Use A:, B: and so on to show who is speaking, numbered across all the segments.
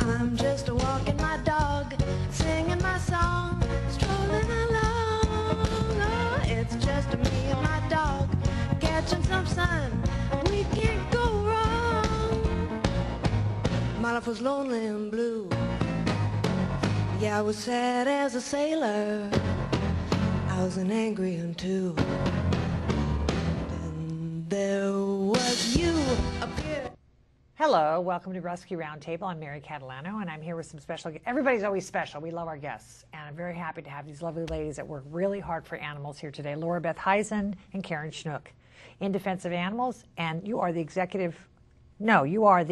A: I'm just walking my dog, singing my song, strolling along. Oh, it's just me and my dog, catching some sun. We can't go wrong. My life was lonely and blue. Yeah, I was sad as a sailor. I was an angry one too. Then there was you up here.
B: Hello, welcome to Rescue Roundtable. I'm Mary Catalano, and I'm here with some special guests. Everybody's always special. We love our guests, and I'm very happy to have these lovely ladies that work really hard for animals here today. Beth Heisen and Karen Snook in defense of animals, and you are the executive. No, you are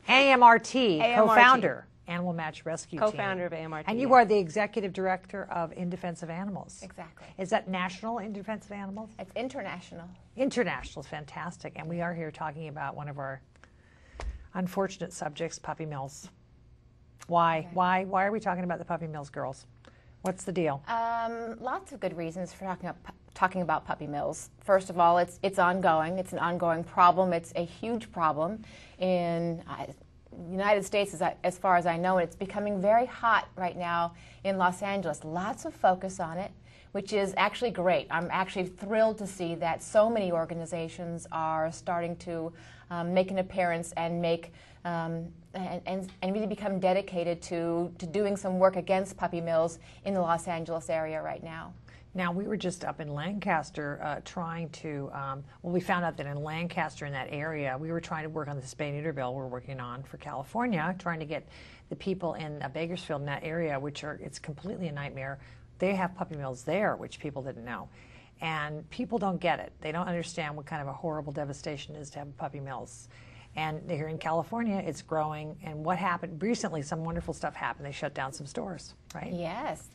B: AMRT co-founder. Animal Match Rescue
C: Co-founder
B: Team.
C: of AMRT.
B: And you are the executive director of In Defense of Animals.
C: Exactly.
B: Is that national, In Defense of Animals?
C: It's international.
B: International is fantastic. And we are here talking about one of our unfortunate subjects, puppy mills. Why? Okay. Why are we talking about the puppy mills, girls? What's the deal?
C: Lots of good reasons for talking about puppy mills. First of all, it's ongoing. It's an ongoing problem. It's a huge problem in United States, as far as I know, it's becoming very hot right now in Los Angeles. Lots of focus on it, which is actually great. I'm actually thrilled to see that so many organizations are starting to make an appearance and make and really become dedicated to doing some work against puppy mills in the Los Angeles area right now.
B: Now, we were just up in Lancaster trying to, we found out that in Lancaster, in that area, we were trying to work on the spay-neuter bill we're working on for California, trying to get the people in Bakersfield in that area, it's completely a nightmare. They have puppy mills there, which people didn't know. And people don't get it. They don't understand what kind of a horrible devastation it is to have puppy mills. And here in California, it's growing. And what happened recently, some wonderful stuff happened. They shut down some stores, right?
C: Yes.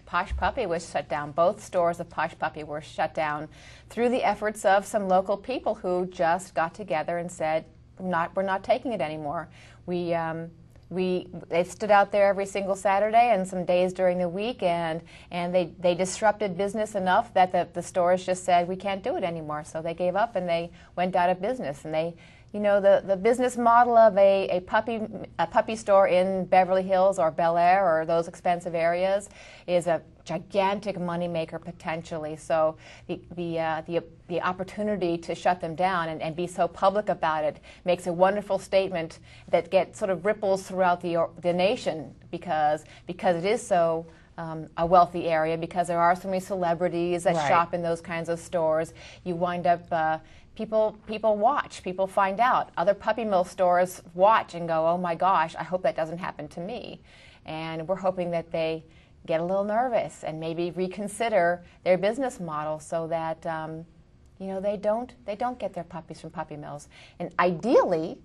C: Posh Puppy was shut down. Both stores of Posh Puppy were shut down through the efforts of some local people who just got together and said, we're not taking it anymore. They stood out there every single Saturday and some days during the week, and they disrupted business enough that the stores just said, we can't do it anymore. So they gave up and they went out of business. And the business model of a puppy store in Beverly Hills or Bel Air or those expensive areas is a gigantic moneymaker potentially. So the opportunity to shut them down and be so public about it makes a wonderful statement that sort of ripples throughout the nation because it is so a wealthy area, because there are so many celebrities that shop in those kinds of stores. You wind up people watch, people find out. Other puppy mill stores watch and go, oh my gosh, I hope that doesn't happen to me. And we're hoping that they get a little nervous and maybe reconsider their business model so that they don't get their puppies from puppy mills. And ideally,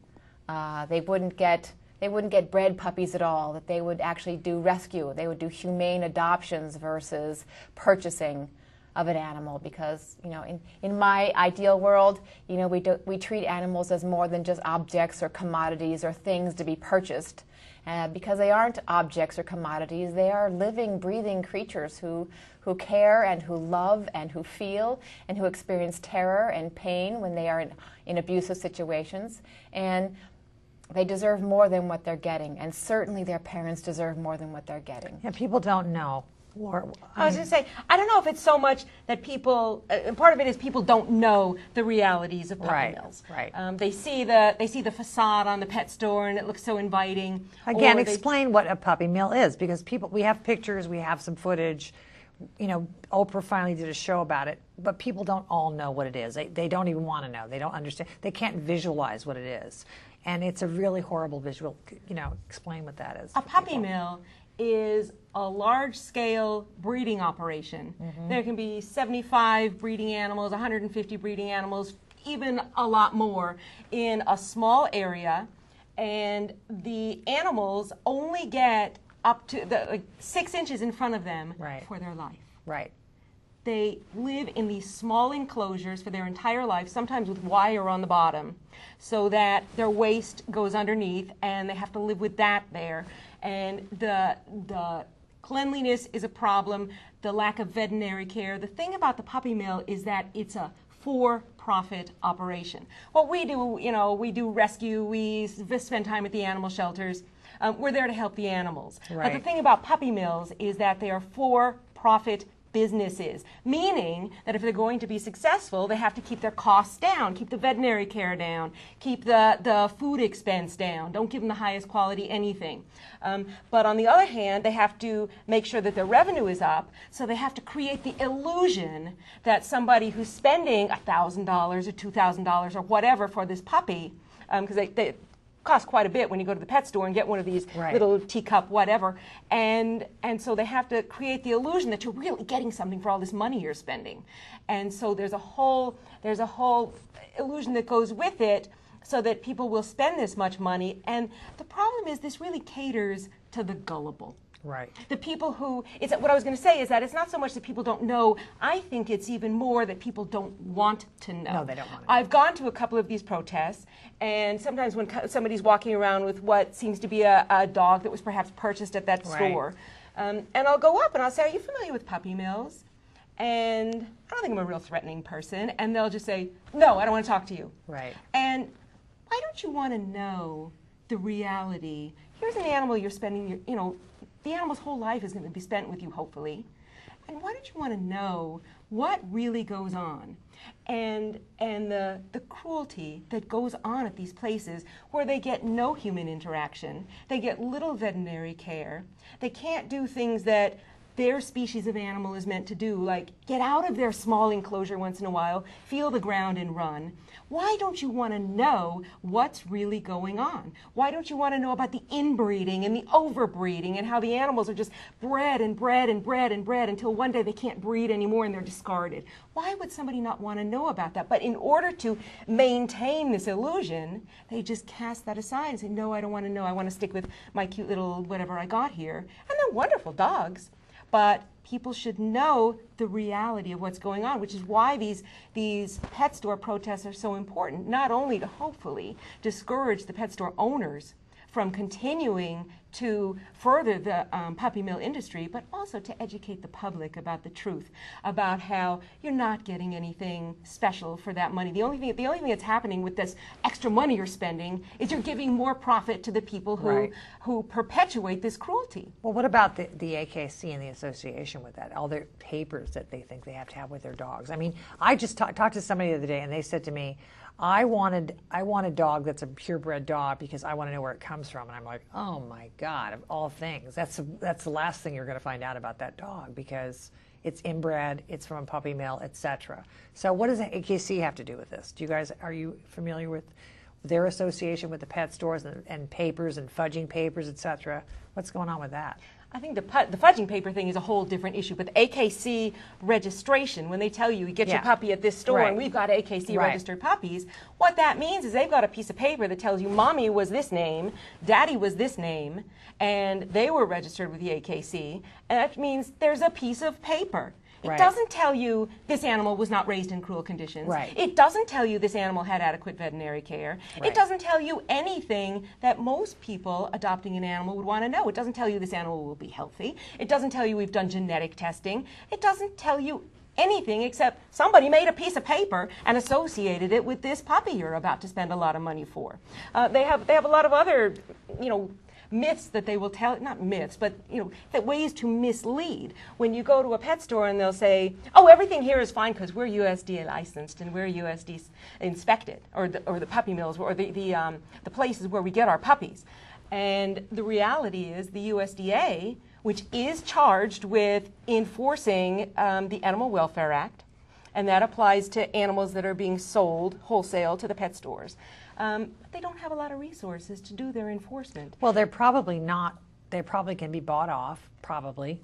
C: they wouldn't get bred puppies at all, that they would actually do rescue. They would do humane adoptions versus purchasing of an animal, because in my ideal world, we treat animals as more than just objects or commodities or things to be purchased, because they aren't objects or commodities. They are living, breathing creatures who care and who love and who feel and who experience terror and pain when they are in abusive situations, and they deserve more than what they're getting, and certainly their parents deserve more than what they're getting.
B: Yeah, people don't know.
D: I was going to say, I don't know if it's so much that people, part of it is people don't know the realities of puppy mills.
B: Right.
D: They see the facade on the pet store and it looks so inviting.
B: Again, explain what a puppy mill is, because we have pictures, we have some footage. Oprah finally did a show about it, but people don't all know what it is. They don't even want to know. They don't understand. They can't visualize what it is. And it's a really horrible visual. Explain what that is.
D: A puppy mill is a large-scale breeding operation. Mm-hmm. There can be 75 breeding animals, 150 breeding animals, even a lot more in a small area, and the animals only get up to 6 inches in front of them for their life.
B: Right.
D: They live in these small enclosures for their entire life, sometimes with wire on the bottom, so that their waste goes underneath, and they have to live with that there. And the cleanliness is a problem, the lack of veterinary care. The thing about the puppy mill is that it's a for-profit for-profit operation. What we do, we do rescue, we spend time at the animal shelters. We're there to help the animals.
B: Right.
D: But the thing about puppy mills is that they are for-profit businesses, meaning that if they're going to be successful, they have to keep their costs down, keep the veterinary care down, keep the food expense down, don't give them the highest quality anything. But on the other hand, they have to make sure that their revenue is up, so they have to create the illusion that somebody who's spending $1,000 or $2,000 or whatever for this puppy, because they cost quite a bit when you go to the pet store and get one of these little teacup whatever, and so they have to create the illusion that you're really getting something for all this money you're spending, and so there's a whole illusion that goes with it, so that people will spend this much money. And the problem is this really caters to the gullible.
B: Right.
D: The people who, what I was going to say is that it's not so much that people don't know. I think it's even more that people don't want to know.
B: No, they don't want to.
D: I've gone to a couple of these protests, and sometimes when somebody's walking around with what seems to be a dog that was perhaps purchased at that store, and I'll go up and I'll say, "Are you familiar with puppy mills?" And I don't think I'm a real threatening person, and they'll just say, "No, I don't want to talk to you."
B: Right.
D: And why don't you want to know the reality? Here's an animal you're spending the animal's whole life is going to be spent with you, hopefully. And why don't you want to know what really goes on? And the cruelty that goes on at these places where they get no human interaction, they get little veterinary care, they can't do things that their species of animal is meant to do, like get out of their small enclosure once in a while, feel the ground and run. Why don't you want to know what's really going on? Why don't you want to know about the inbreeding and the overbreeding and how the animals are just bred and bred and bred and bred until one day they can't breed anymore and they're discarded? Why would somebody not want to know about that? But in order to maintain this illusion, they just cast that aside and say, no, I don't want to know. I want to stick with my cute little whatever I got here. And they're wonderful dogs. But people should know the reality of what's going on, which is why these pet store protests are so important, not only to hopefully discourage the pet store owners from continuing to further the puppy mill industry, but also to educate the public about the truth, about how you're not getting anything special for that money. The only thing that's happening with this extra money you're spending is you're giving more profit to the people who perpetuate this cruelty.
B: Well, what about the AKC and the association with that? All their papers that they think they have to have with their dogs. I mean, I just talked to somebody the other day, and they said to me, I want a dog that's a purebred dog because I want to know where it comes from. And I'm like, oh my God, of all things, that's the last thing you're going to find out about that dog because it's inbred, it's from a puppy mill, etc. So what does the AKC have to do with this? Are you familiar with their association with the pet stores and papers and fudging papers, etc.? What's going on with that?
D: I think the fudging paper thing is a whole different issue, but the AKC registration, when they tell you get your puppy at this store and we've got AKC registered puppies, what that means is they've got a piece of paper that tells you mommy was this name, daddy was this name, and they were registered with the AKC, and that means there's a piece of paper. It doesn't tell you this animal was not raised in cruel conditions. It doesn't tell you this animal had adequate veterinary care. It doesn't tell you anything that most people adopting an animal would want to know. It doesn't tell you this animal will be healthy. It doesn't tell you we've done genetic testing. It doesn't tell you anything except somebody made a piece of paper and associated it with this puppy you're about to spend a lot of money for. They have a lot of other, myths that they will tell, not myths, but that ways to mislead. When you go to a pet store and they'll say, oh, everything here is fine because we're USDA licensed and we're USDA inspected, or the puppy mills, or the places where we get our puppies. And the reality is the USDA, which is charged with enforcing the Animal Welfare Act, and that applies to animals that are being sold wholesale to the pet stores. They don't have a lot of resources to do their enforcement.
B: Well, they're probably not. They probably can be bought off, probably.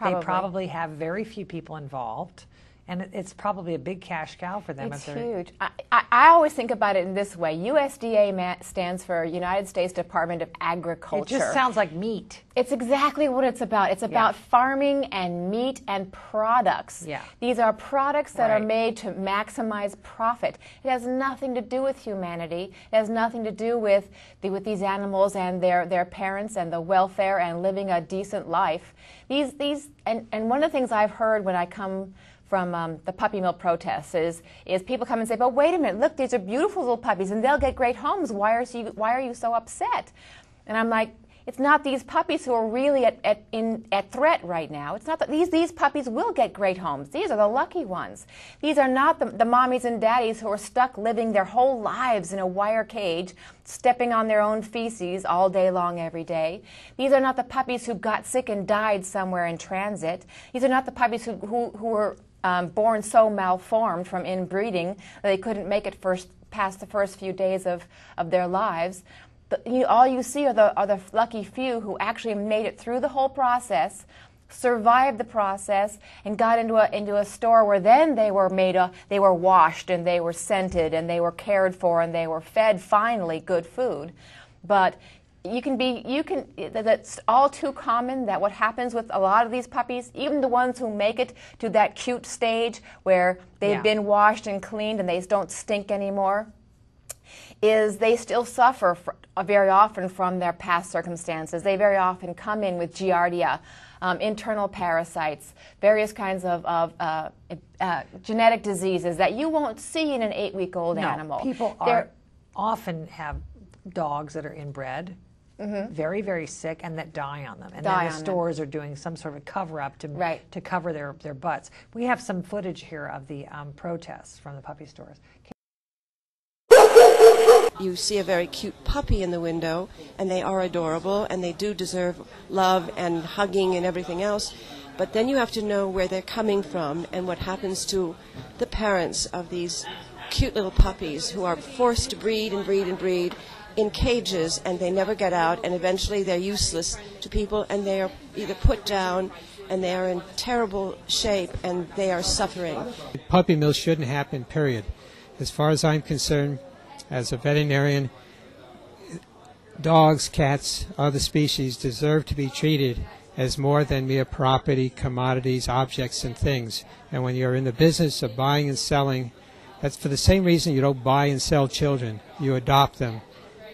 B: They probably have very few people involved. And it's probably a big cash cow for them.
C: It's huge. I always think about it in this way. USDA stands for United States Department of Agriculture.
B: It just sounds like meat.
C: It's exactly what it's about. It's about farming and meat and products. These are products that are made to maximize profit. It has nothing to do with humanity. It has nothing to do with these animals and their parents and the welfare and living a decent life. And one of the things I've heard when I come the puppy mill protests is people come and say, but wait a minute, look, these are beautiful little puppies and they'll get great homes. Why are you so upset? And I'm like, it's not these puppies who are really at threat right now. It's not that these puppies will get great homes. These are the lucky ones. These are not the mommies and daddies who are stuck living their whole lives in a wire cage, stepping on their own feces all day long every day. These are not the puppies who got sick and died somewhere in transit. These are not the puppies who were born so malformed from inbreeding that they couldn't make it past the first few days of their lives. All you see are the lucky few who actually made it through the whole process, survived the process, and got into a store where then they were washed and they were scented and they were cared for and they were fed finally good food. But that's all too common that what happens with a lot of these puppies, even the ones who make it to that cute stage where they've been washed and cleaned and they don't stink anymore, is they still suffer very often from their past circumstances. They very often come in with giardia, internal parasites, various kinds of genetic diseases that you won't see in an 8-week-old animal.
B: People often have dogs that are inbred, very, very sick, and that die on them. And then the stores are doing some sort of cover-up to cover their butts. We have some footage here of the protests from the puppy stores.
E: You see a very cute puppy in the window, and they are adorable, and they do deserve love and hugging and everything else. But then you have to know where they're coming from and what happens to the parents of these cute little puppies who are forced to breed and breed and breed in cages, and they never get out, and eventually they're useless to people, and they are either put down, and they are in terrible shape, and they are suffering.
F: Puppy mills shouldn't happen, period. As far as I'm concerned, as a veterinarian, dogs, cats, other species deserve to be treated as more than mere property, commodities, objects, and things. And when you're in the business of buying and selling, that's for the same reason you don't buy and sell children. You adopt them.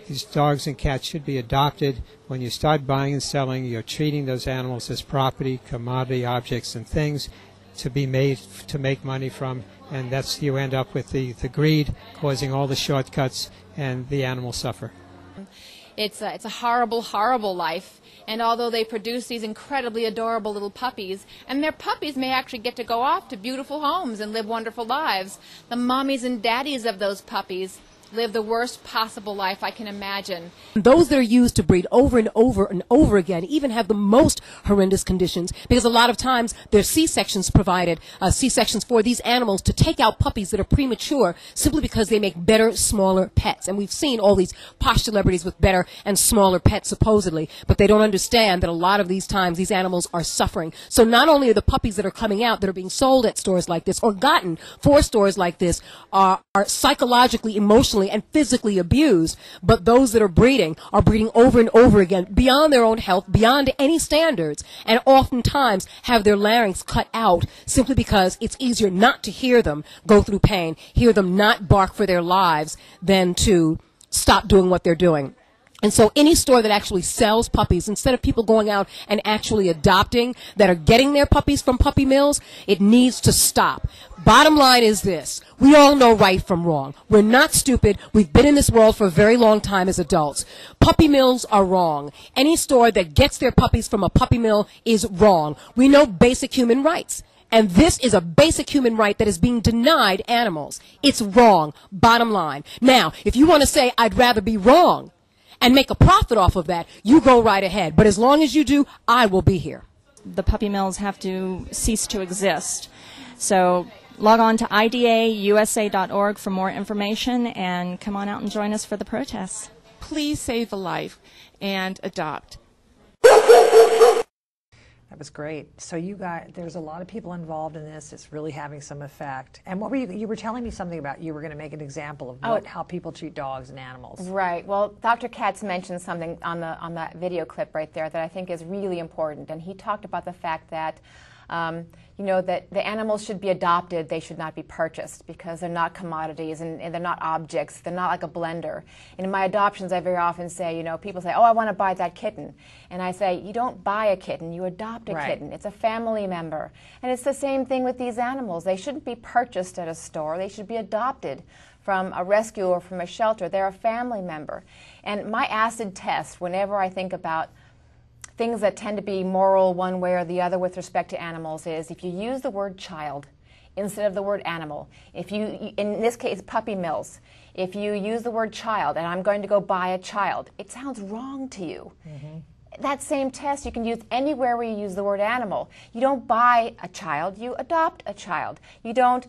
F: These dogs and cats should be adopted. When you start buying and selling, you're treating those animals as property, commodity, objects, and things to be made to make money from, and that's you end up with the greed causing all the shortcuts, and the animals suffer.
G: It's a horrible, horrible life, and although they produce these incredibly adorable little puppies, and their puppies may actually get to go off to beautiful homes and live wonderful lives, the mommies and daddies of those puppies live the worst possible life I can imagine.
H: Those that are used to breed over and over and over again even have the most horrendous conditions, because a lot of times there's C-sections provided, C-sections for these animals to take out puppies that are premature simply because they make better, smaller pets. And we've seen all these posh celebrities with better and smaller pets supposedly, but they don't understand that a lot of these times these animals are suffering. So not only are the puppies that are coming out that are being sold at stores like this or gotten for stores like this are psychologically, emotionally, and physically abused, but those that are breeding over and over again beyond their own health, beyond any standards, and oftentimes have their larynx cut out simply because it's easier not to hear them go through pain, hear them not bark for their lives, than to stop doing what they're doing. And so any store that actually sells puppies, instead of people going out and actually adopting, that are getting their puppies from puppy mills, it needs to stop. Bottom line is this: we all know right from wrong. We're not stupid. We've been in this world for a very long time as adults. Puppy mills are wrong. Any store that gets their puppies from a puppy mill is wrong. We know basic human rights. And this is a basic human right that is being denied animals. It's wrong. Bottom line. Now, if you want to say, I'd rather be wrong and make a profit off of that, you go right ahead. But as long as you do, I will be here.
I: The puppy mills have to cease to exist. So log on to idausa.org for more information, and come on out and join us for the protests.
J: Please save a life and adopt.
B: That was great. So there's a lot of people involved in this. It's really having some effect. And what were you were telling me something about, you were going to make an example of how people treat dogs and animals.
C: Right. Well, Dr. Katz mentioned something on that video clip right there that I think is really important. And he talked about the fact that You know, that the animals should be adopted, they should not be purchased, because they're not commodities and they're not objects, they're not like a blender. And in my adoptions, I very often say, you know, people say, oh, I want to buy that kitten. And I say, you don't buy a kitten, you adopt a kitten. It's a family member. And it's the same thing with these animals. They shouldn't be purchased at a store, they should be adopted from a rescue or from a shelter. They're a family member. And my acid test, whenever I think about things that tend to be moral one way or the other with respect to animals, is if you use the word child instead of the word animal. If you, in this case, puppy mills, if you use the word child, and I'm going to go buy a child, it sounds wrong to you. That same test you can use anywhere where you use the word animal. You don't buy a child, you adopt a child. You don't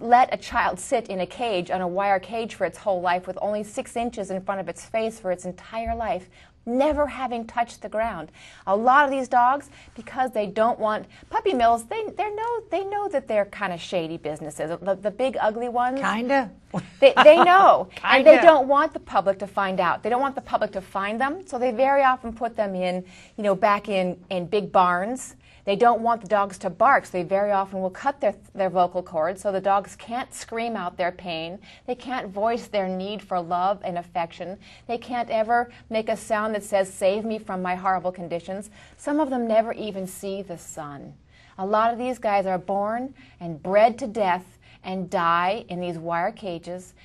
C: let a child sit in a cage, on a wire cage for its whole life with only 6 inches in front of its face for its entire life, never having touched the ground. A lot of these dogs, because they don't want puppy mills, they know that they're kind of shady businesses. The big ugly ones, kinda. They know, and they don't want the public to find out. They don't want the public to find them, so they very often put them in, you know, back in big barns. They don't want the dogs to bark, so they very often will cut their vocal cords so the dogs can't scream out their pain. They can't voice their need for love and affection. They can't ever make a sound that says, save me from my horrible conditions. Some of them never even see the sun. A lot of these guys are born and bred to death and die in these wire cages,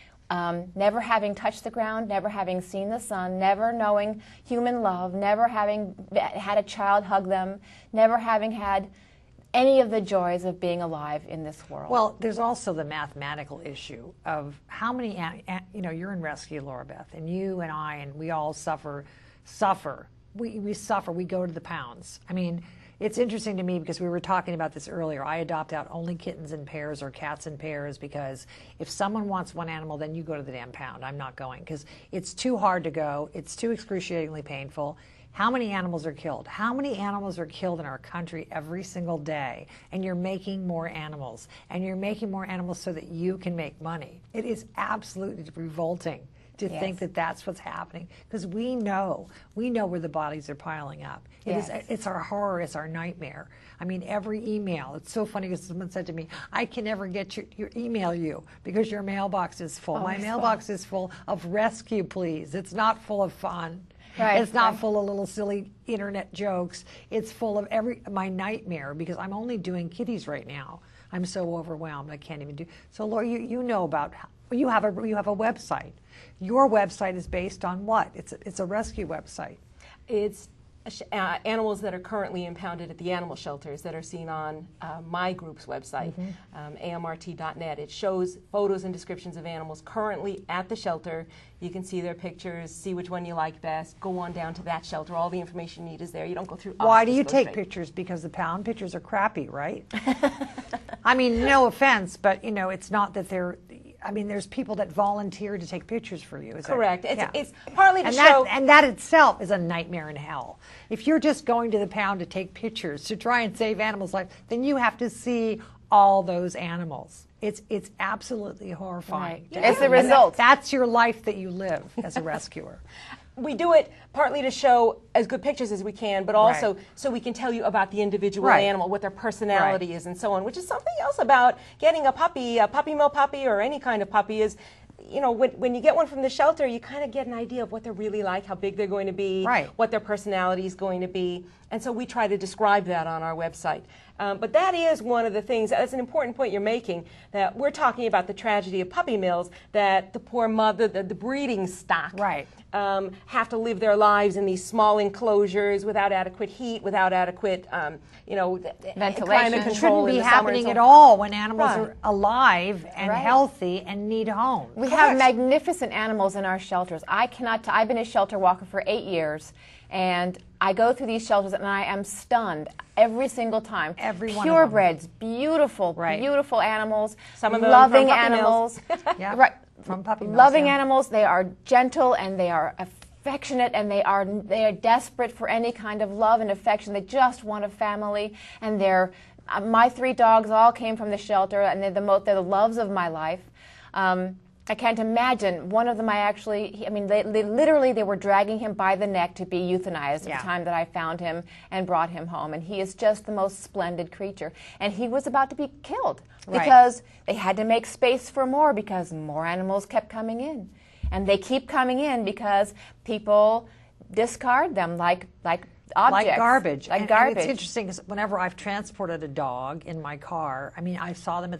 C: never having touched the ground, never having seen the sun, never knowing human love, never having had a child hug them, never having had any of the joys of being alive in this world.
B: Well, there's also the mathematical issue of how many, you know, you're in rescue, Laura Beth, and you and I, and we all suffer. We suffer, we go to the pounds. I mean, it's interesting to me because we were talking about this earlier. I adopt out only kittens in pairs or cats in pairs, because if someone wants one animal, then you go to the damn pound. I'm not going, because it's too hard to go. It's too excruciatingly painful. How many animals are killed? How many animals are killed in our country every single day? And you're making more animals. And you're making more animals so that you can make money. It is absolutely revolting to think that that's what's happening, because we know where the bodies are piling up. It's our horror, it's our nightmare. I mean, every email, it's so funny because someone said to me, I can never get your email you because your mailbox is full. My mailbox is full of rescue pleas. It's not full of fun. It's not full of little silly internet jokes. It's full of my nightmare, because I'm only doing kitties right now. I'm so overwhelmed, I can't even do. So Laura, you know about, you have a website. Your website is based on what? It's a rescue website.
D: It's animals that are currently impounded at the animal shelters that are seen on my group's website, AMRT.net. It shows photos and descriptions of animals currently at the shelter. You can see their pictures, see which one you like best, go on down to that shelter. All the information you need is there. You don't go through us.
B: Why do you take pictures? Because the pound pictures are crappy, right? I mean, no offense, but you know, it's not that they're, I mean, there's people that volunteer to take pictures for you.
D: Correct. It's partly to show.
B: And that itself is a nightmare in hell. If you're just going to the pound to take pictures to try and save animals' lives, then you have to see all those animals. It's absolutely horrifying.
C: Right. It's the result.
B: That's your life that you live as a rescuer.
D: We do it partly to show as good pictures as we can, but also so we can tell you about the individual animal, what their personality is, and so on, which is something else about getting a puppy mill puppy, or any kind of puppy is, you know, when you get one from the shelter, you kind of get an idea of what they're really like, how big they're going to be, what their personality is going to be, and so we try to describe that on our website. But that is one of the things, that's an important point you're making, that we're talking about the tragedy of puppy mills, that the poor mother, the breeding stock, have to live their lives in these small enclosures without adequate heat, without adequate, you know, ventilation.
B: It shouldn't be happening at all when animals are alive and healthy and need homes.
C: We have magnificent animals in our shelters. I've been a shelter walker for 8 years, and I go through these shelters and I am stunned every single time.
B: Every one of them.
C: Purebreds, beautiful, beautiful animals,
D: some of them
C: loving
D: from
C: animals.
B: From puppy mills,
C: loving animals. They are gentle and they are affectionate, and they are desperate for any kind of love and affection. They just want a family, and my 3 dogs all came from the shelter, and they're the loves of my life. I can't imagine. One of them I mean, they literally, they were dragging him by the neck to be euthanized at the time that I found him and brought him home. And he is just the most splendid creature. And he was about to be killed because they had to make space for more because more animals kept coming in. And they keep coming in because people discard them like objects.
B: Like garbage.
C: Like
B: and
C: garbage.
B: It's interesting because whenever I've transported a dog in my car, I mean, I saw them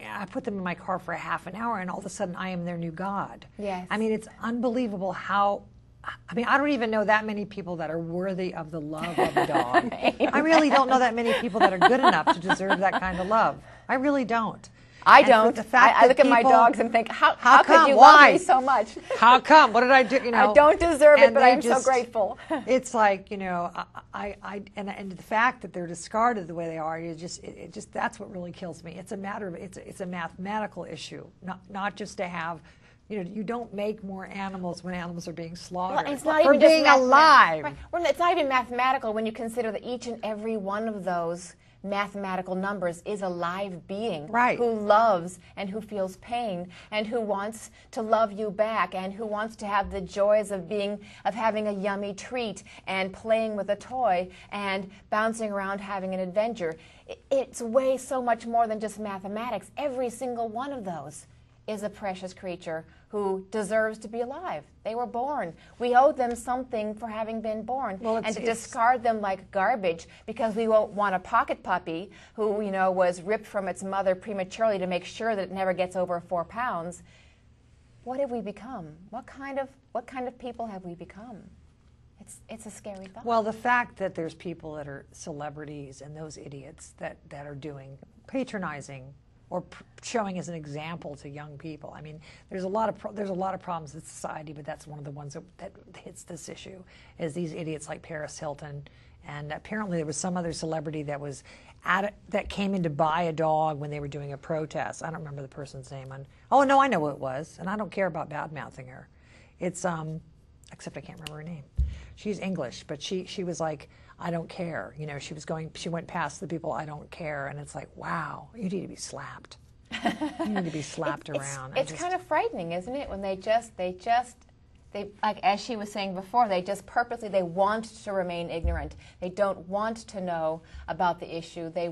B: I put them in my car for a half an hour and all of a sudden I am their new god.
C: Yes.
B: I mean, it's unbelievable how, I mean, I don't even know that many people that are worthy of the love of a dog. I really don't know that many people that are good enough to deserve that kind of love. I really don't.
C: I
B: And
C: don't.
B: the fact
C: I
B: that
C: look at my
B: people-
C: dogs and think, how
B: How
C: could
B: come?
C: you
B: Why?
C: love me so much?
B: How come? What did I do? You know,
C: I don't deserve it,
B: and
C: but
B: they
C: I'm so grateful.
B: It's like, you know, and the fact that they're discarded the way they are, it just that's what really kills me. It's a matter of it's a mathematical issue, not just to have. You know, you don't make more animals when animals are being slaughtered.
C: Well, it's not
B: for
C: even just
B: being alive.
C: Right. Well, it's not even mathematical when you consider that each and every one of those mathematical numbers is a live being who loves and who feels pain and who wants to love you back and who wants to have the joys of having a yummy treat and playing with a toy and bouncing around having an adventure. It's way so much more than just mathematics. Every single one of those is a precious creature who deserves to be alive. They were born. We owe them something for having been born.
B: Well,
C: and to discard them like garbage because we won't want a pocket puppy who, you know, was ripped from its mother prematurely to make sure that it never gets over 4 pounds. What have we become? What kind of people have we become? It's a scary thought.
B: Well, the fact that there's people that are celebrities and those idiots that are doing patronizing or showing as an example to young people. I mean, there's a lot of problems in society, but that's one of the ones that hits this issue, is these idiots like Paris Hilton. And apparently there was some other celebrity that came in to buy a dog when they were doing a protest. I don't remember the person's name. Oh, no, I know who it was, and I don't care about bad-mouthing her. It's, except I can't remember her name. She's English, but she was like, I don't care. You know, she went past the people, I don't care. And it's like, wow, you need to be slapped. You need to be slapped around.
C: It's kind of frightening, isn't it? When they like as she was saying before, they just purposely, they want to remain ignorant. They don't want to know about the issue. They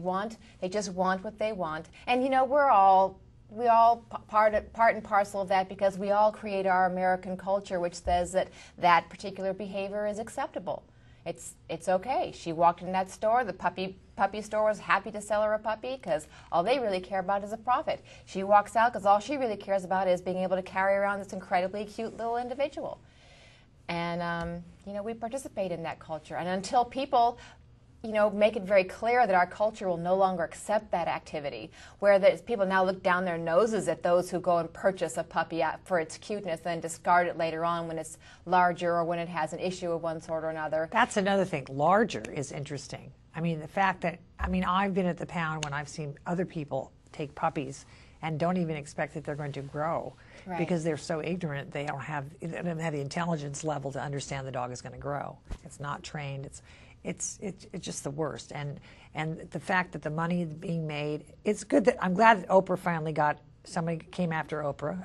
C: just want what they want. And you know, we all part and parcel of that because we all create our American culture, which says that particular behavior is acceptable. It's okay. She walked in that store. The puppy store was happy to sell her a puppy because all they really care about is a profit. She walks out because all she really cares about is being able to carry around this incredibly cute little individual. And you know, we participate in that culture. And until people, you know, make it very clear that our culture will no longer accept that activity, where people now look down their noses at those who go and purchase a puppy for its cuteness and discard it later on when it's larger or when it has an issue of one sort or another.
B: That's another thing. Larger is interesting. I mean, the fact that, I've been at the pound when I've seen other people take puppies and don't even expect that they're going to grow because they're so ignorant. They don't have the intelligence level to understand the dog is going to grow. It's not trained. It's just the worst. And the fact that the money being made, it's good that I'm glad that Oprah finally somebody came after Oprah.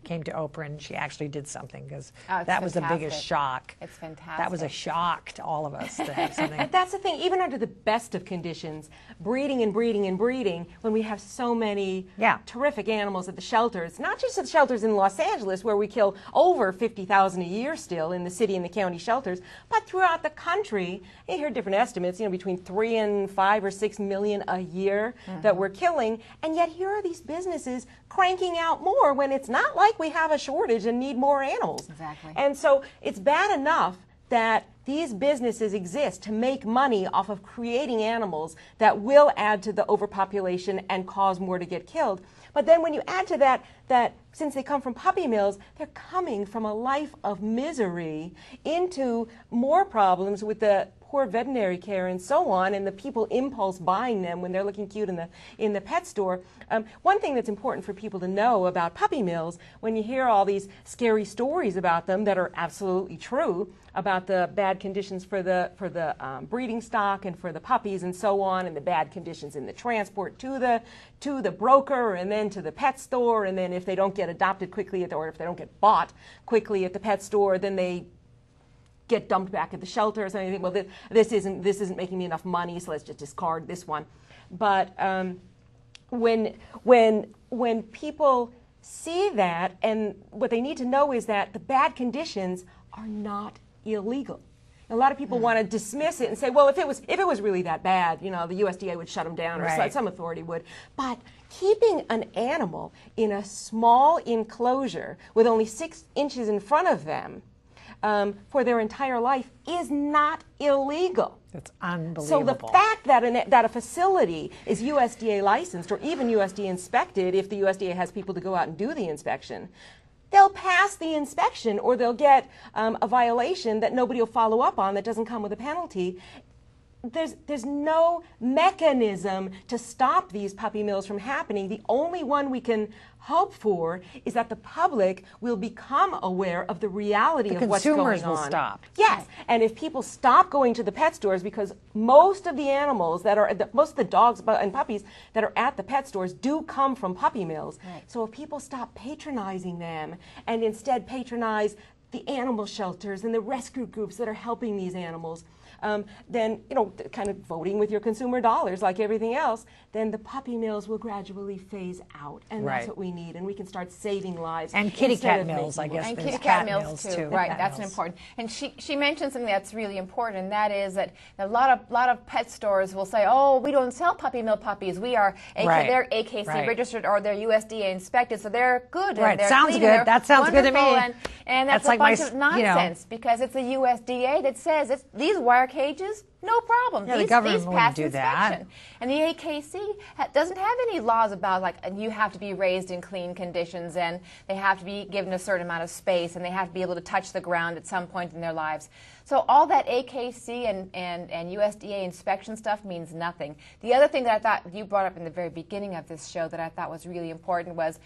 B: Came to Oprah and she actually did something because that was the biggest shock.
C: It's fantastic.
B: That was a shock to all of us to have something.
D: And that's the thing, even under the best of conditions, breeding and breeding and breeding, when we have so many terrific animals at the shelters, not just at the shelters in Los Angeles where we kill over 50,000 a year still in the city and the county shelters, but throughout the country, you hear different estimates, you know, between 3 and 5 or 6 million a year that we're killing, and yet here are these businesses cranking out more when it's not like we have a shortage and need more animals.
C: Exactly.
D: And so it's bad enough that these businesses exist to make money off of creating animals that will add to the overpopulation and cause more to get killed. But then when you add to that since they come from puppy mills, they're coming from a life of misery into more problems with the poor veterinary care and so on, and the people impulse buying them when they're looking cute in the pet store. One thing that's important for people to know about puppy mills, when you hear all these scary stories about them that are absolutely true, about the bad conditions for the breeding stock and for the puppies and so on, and the bad conditions in the transport to the broker and then to the pet store and then if they don't get adopted quickly or if they don't get bought quickly at the pet store, then they get dumped back at the shelter or something. Well, this isn't making me enough money, so let's just discard this one. But when people see that, and what they need to know is that the bad conditions are not illegal. A lot of people want to dismiss it and say, well, if it was really that bad, the USDA would shut them down, or some authority would. But keeping an animal in a small enclosure with only 6 inches in front of them for their entire life is not illegal.
B: It's unbelievable.
D: So the fact that a facility is USDA licensed or even USDA inspected, if the USDA has people to go out and do the inspection, they'll pass the inspection or they'll get a violation that nobody will follow up on that doesn't come with a penalty. There's no mechanism to stop these puppy mills from happening. The only one we can hope for is that the public will become aware of the reality of what's going on.
B: Consumers will stop.
D: Yes, and if people stop going to the pet stores, because most of the animals most of the dogs and puppies that are at the pet stores do come from puppy mills. Right. So if people stop patronizing them and instead patronize the animal shelters and the rescue groups that are helping these animals, then, kind of voting with your consumer dollars like everything else, then the puppy mills will gradually phase out. And that's what we need. And we can start saving lives.
B: And kitty cat mills, I guess.
C: And kitty cat mills, too. Right, that's important. And she mentioned something that's really important, and that is that a lot of pet stores will say, oh, we don't sell puppy mill puppies. We are, they're AKC registered or they're USDA inspected, so they're good.
B: Right,
C: and they're
B: sounds
C: clean,
B: good. That sounds good to me.
C: And that's a bunch of nonsense, because it's the USDA that says these wire cages, no problem.
B: Yeah,
C: these
B: the government
C: pass
B: wouldn't do
C: inspection.
B: that.
C: And the AKC doesn't have any laws about you have to be raised in clean conditions and they have to be given a certain amount of space and they have to be able to touch the ground at some point in their lives. So all that AKC and USDA inspection stuff means nothing. The other thing that I thought you brought up in the very beginning of this show that I thought was really important was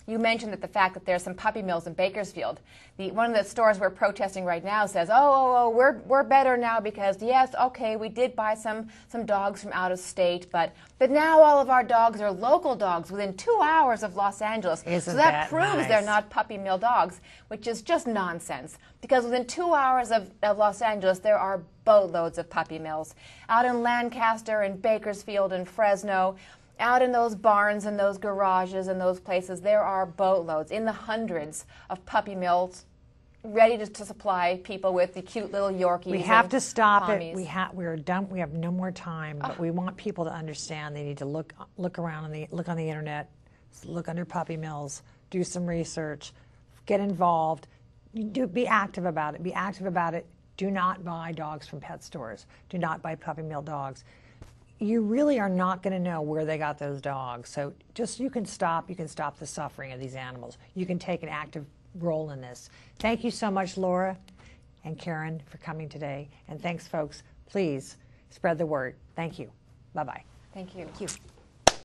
C: you mentioned that the fact that there's some puppy mills in Bakersfield. One of the stores we're protesting right now says, we're better now because, yes, okay, we did buy some dogs from out of state, but now all of our dogs are local dogs within 2 hours of Los Angeles.
B: Isn't
C: so that proves
B: nice?
C: They're not puppy mill dogs, which is just nonsense. Because within 2 hours of Los Angeles, there are boatloads of puppy mills. Out in Lancaster and Bakersfield and Fresno, out in those barns and those garages and those places, there are boatloads, in the hundreds, of puppy mills ready to supply people with the cute little Yorkies.
B: We have to stop
C: Pommies.
B: it. We're done. We have no more time. But we want people to understand. They need to look around look on the internet, look under puppy mills, do some research, get involved. Be active about it. Be active about it. Do not buy dogs from pet stores. Do not buy puppy mill dogs. You really are not going to know where they got those dogs. So you can stop the suffering of these animals. You can take an active role in this. Thank you so much, Laura and Karen, for coming today. And thanks, folks. Please spread the word. Thank you. Bye-bye.
C: Thank you.
B: Thank you.